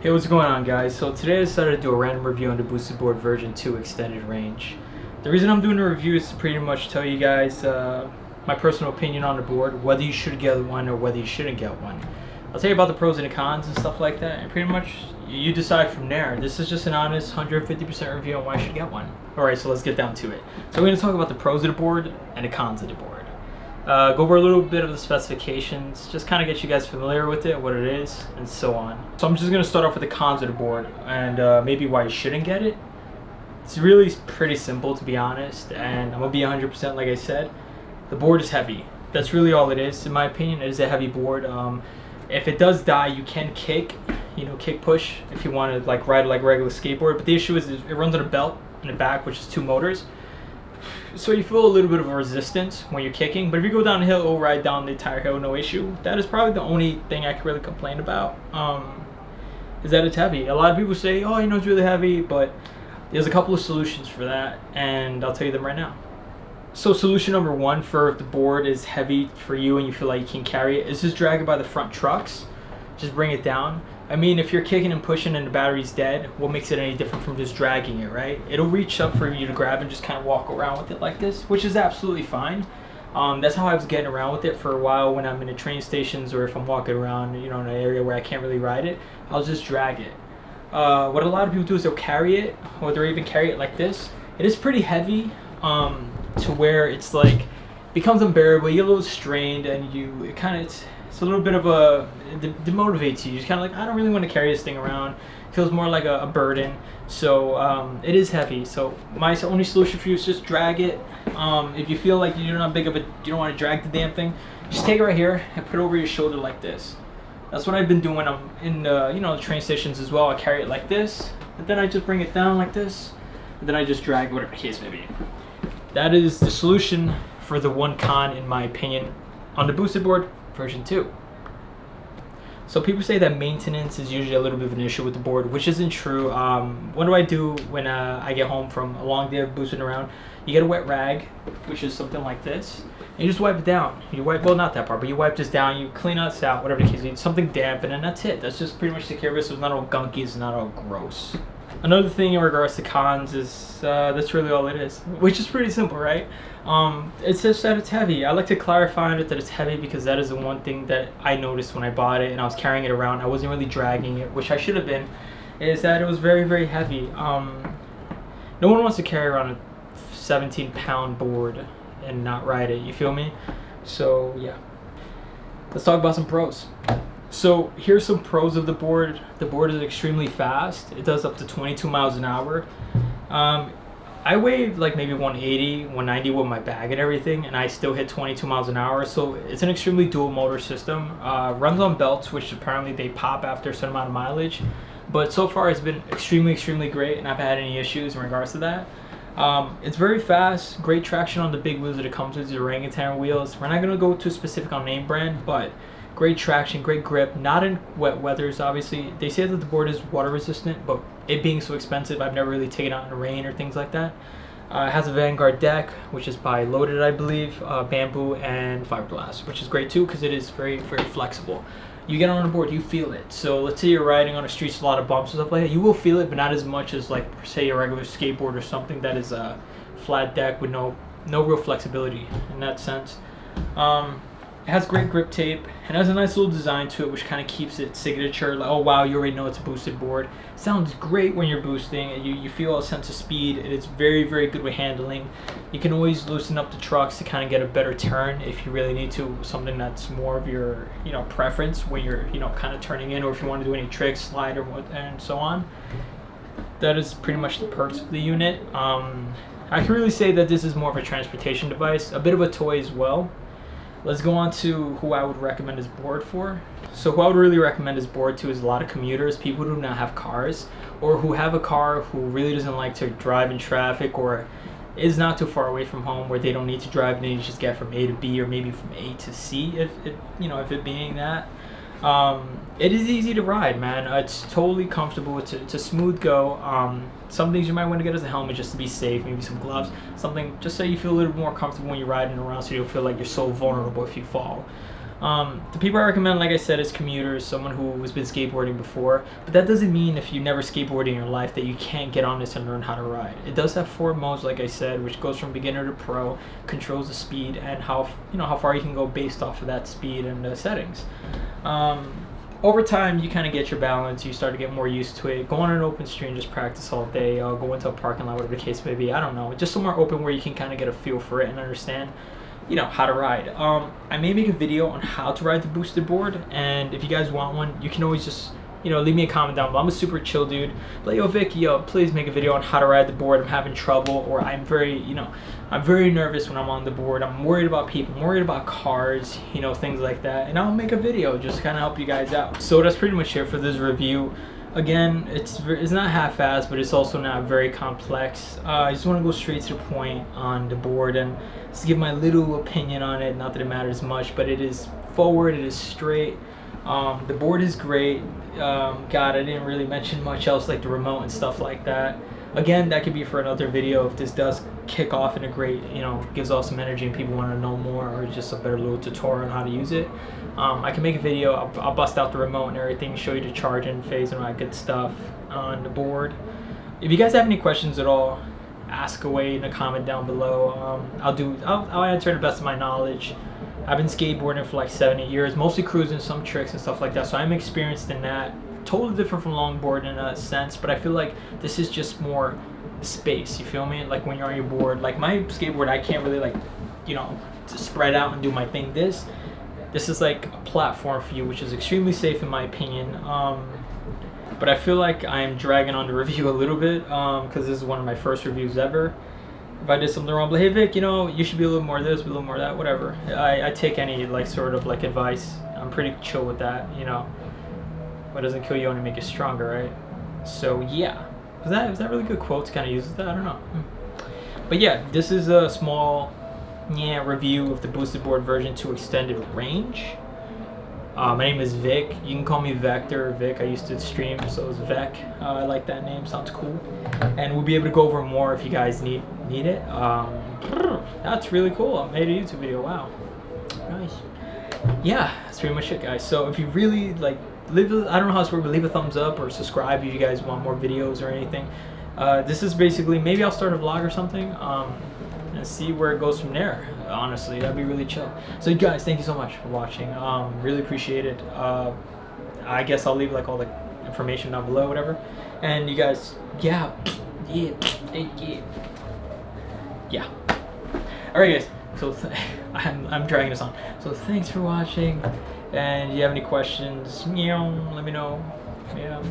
Hey, what's going on, guys? So today I decided to do a random review on the Boosted Board version 2 extended range. The reason I'm doing a review is to pretty much tell you guys my personal opinion on the board, whether you should get one or whether you shouldn't get one. I'll tell you about the pros and the cons and stuff like that, and pretty much you decide from there. This is just an honest 150% review on why I should get one. Alright, so let's get down to it. So we're going to talk about the pros of the board and the cons of the board. Go over a little bit of the specifications, just kind of get you guys familiar with it, what it is, and so on. So I'm just going to start off with the cons of the board and maybe why you shouldn't get it. It's really pretty simple, to be honest, and I'm going to be 100% like I said. The board is heavy. That's really all it is, in my opinion. It is a heavy board. If it does die, you can kick push if you want to ride like regular skateboard, but the issue is it runs on a belt in the back, which is 2 motors. So you feel a little bit of a resistance when you're kicking, but if you go down the hill, it'll ride down the entire hill, no issue. That is probably the only thing I can really complain about, is that it's heavy. A lot of people say, oh, it's really heavy, but there's a couple of solutions for that, and I'll tell you them right now. So solution number 1 for if the board is heavy for you and you feel like you can't carry it is just drag it by the front trucks. Just bring it down. I mean, if you're kicking and pushing and the battery's dead, what makes it any different from just dragging it, right? It'll reach up for you to grab and just kind of walk around with it like this, which is absolutely fine. That's how I was getting around with it for a while when I'm in the train stations or if I'm walking around, in an area where I can't really ride it. I'll just drag it. What a lot of people do is they'll carry it, or they'll even carry it like this. It is pretty heavy, to where it's becomes unbearable. You get a little strained, and it's a little bit of it demotivates you. You're kind of I don't really want to carry this thing around. It feels more like a burden. So it is heavy. So my only solution for you is just drag it. If you feel like you're not big of you don't want to drag the damn thing, just take it right here and put it over your shoulder like this. That's what I've been doing when I'm in the train stations as well. I carry it like this, and then I just bring it down like this, and then I just drag, whatever the case may be. That is the solution for the one con, in my opinion, on the Boosted Board version 2. So people say that maintenance is usually a little bit of an issue with the board, which isn't true. What do I do when I get home from a long day of boosting around? You get a wet rag, which is something like this, and you just wipe it down. Well, not that part, but you wipe this down, you clean this out, whatever the case is, something damp, and then that's it. That's just pretty much take care of it, so it's not all gunky, it's not all gross. Another thing in regards to cons is that's really all it is, which is pretty simple, right? It's just that it's heavy. I like to clarify on it that it's heavy because that is the one thing that I noticed when I bought it and I was carrying it around. I wasn't really dragging it, which I should have been, is that it was very, very heavy. No one wants to carry around a 17-pound board and not ride it, you feel me? So yeah, let's talk about some pros. So here's some pros of the board. The board is extremely fast. It does up to 22 miles an hour. I weigh maybe 180, 190 with my bag and everything, and I still hit 22 miles an hour. So it's an extremely dual motor system. Runs on belts, which apparently they pop after a certain amount of mileage. But so far it's been extremely, extremely great, and I haven't had any issues in regards to that. It's very fast, great traction on the big wheels that it comes with, the orangutan wheels. We're not going to go too specific on name brand, but great traction, great grip, not in wet weathers, obviously. They say that the board is water resistant, but it being so expensive, I've never really taken it out in the rain or things like that. It has a Vanguard deck, which is by Loaded, I believe, bamboo and fiberglass, which is great too because it is very, very flexible. You get on the board, you feel it. So let's say you're riding on the streets, a lot of bumps and stuff like that, you will feel it, but not as much as say a regular skateboard or something that is a flat deck with no real flexibility in that sense. It has great grip tape and has a nice little design to it, which kind of keeps it signature. Oh wow, you already know it's a boosted board. Sounds great when you're boosting, and you feel a sense of speed. It's very, very good with handling. You can always loosen up the trucks to kind of get a better turn if you really need to. Something that's more of your preference when you're kind of turning in, or if you want to do any tricks, slide, or what, and so on. That is pretty much the perks of the unit. I can really say that this is more of a transportation device, a bit of a toy as well. Let's go on to who I would recommend this board for. So who I would really recommend this board to is a lot of commuters, people who do not have cars, or who have a car who really doesn't like to drive in traffic, or is not too far away from home where they don't need to drive and they just get from A to B, or maybe from A to C, if it being that. It is easy to ride, man. It's totally comfortable. It's a smooth go. Some things you might want to get as a helmet just to be safe, maybe some gloves, something just so you feel a little more comfortable when you're riding around, so you don't feel like you're so vulnerable if you fall. The people I recommend, like I said, is commuters, someone who has been skateboarding before. But that doesn't mean if you never skateboarded in your life that you can't get on this and learn how to ride. It does have 4 modes, like I said, which goes from beginner to pro, controls the speed and how far you can go based off of that speed and the settings. Over time, you kind of get your balance. You start to get more used to it. Go on an open street and just practice all day. Go into a parking lot, whatever the case may be. I don't know. Just somewhere open where you can kind of get a feel for it and understand, how to ride. I may make a video on how to ride the boosted board, and if you guys want one, you can always just leave me a comment down below. I'm a super chill dude. Like, yo, Vic, please make a video on how to ride the board. I'm having trouble, or I'm very nervous when I'm on the board. I'm worried about people. I'm worried about cars, things like that. And I'll make a video just kind of help you guys out. So that's pretty much it for this review. Again, it's not half-assed, but it's also not very complex. I just want to go straight to the point on the board and just give my little opinion on it. Not that it matters much, but it is forward, it is straight. The board is great. God, I didn't really mention much else like the remote and stuff like that. Again, that could be for another video if this does kick off in a great, gives off some energy and people want to know more, or just a better little tutorial on how to use it. I can make a video. I'll bust out the remote and everything, show you the charging phase and all that good stuff on the board. If you guys have any questions at all, ask away in a comment down below. I'll answer to the best of my knowledge. I've been skateboarding for like 7-8 years, mostly cruising, some tricks and stuff like that, so I'm experienced in that. Totally different from longboard in a sense, but I feel like this is just more space, you feel me? Like when you're on your board, like my skateboard, I can't really to spread out and do my thing. This is like a platform for you, which is extremely safe in my opinion. But I feel like I'm dragging on the review a little bit because this is one of my first reviews ever. If I did something wrong, but hey Vic, you should be a little more of this, a little more of that, whatever. I take any sort of advice. I'm pretty chill with that, What doesn't kill you only make you stronger, right? So yeah, is that really good quote to kind of use with that? I don't know. But yeah, this is a small review of the boosted board version 2 extended range. My name is Vic. You can call me Vector, Vic. I used to stream, so it's Vec. I like that name, sounds cool. And we'll be able to go over more if you guys need it. That's really cool. I made a YouTube video, wow. Nice. Yeah, that's pretty much it, guys. So if you really I don't know how this works, but leave a thumbs up or subscribe if you guys want more videos or anything. This is basically, maybe I'll start a vlog or something and see where it goes from there. Honestly, that'd be really chill. So you guys, thank you so much for watching. Really appreciate it. I guess I'll leave all the information down below, whatever. And you guys, yeah. All right, guys. So I'm dragging this on. So thanks for watching. And if you have any questions, let me know. Yeah.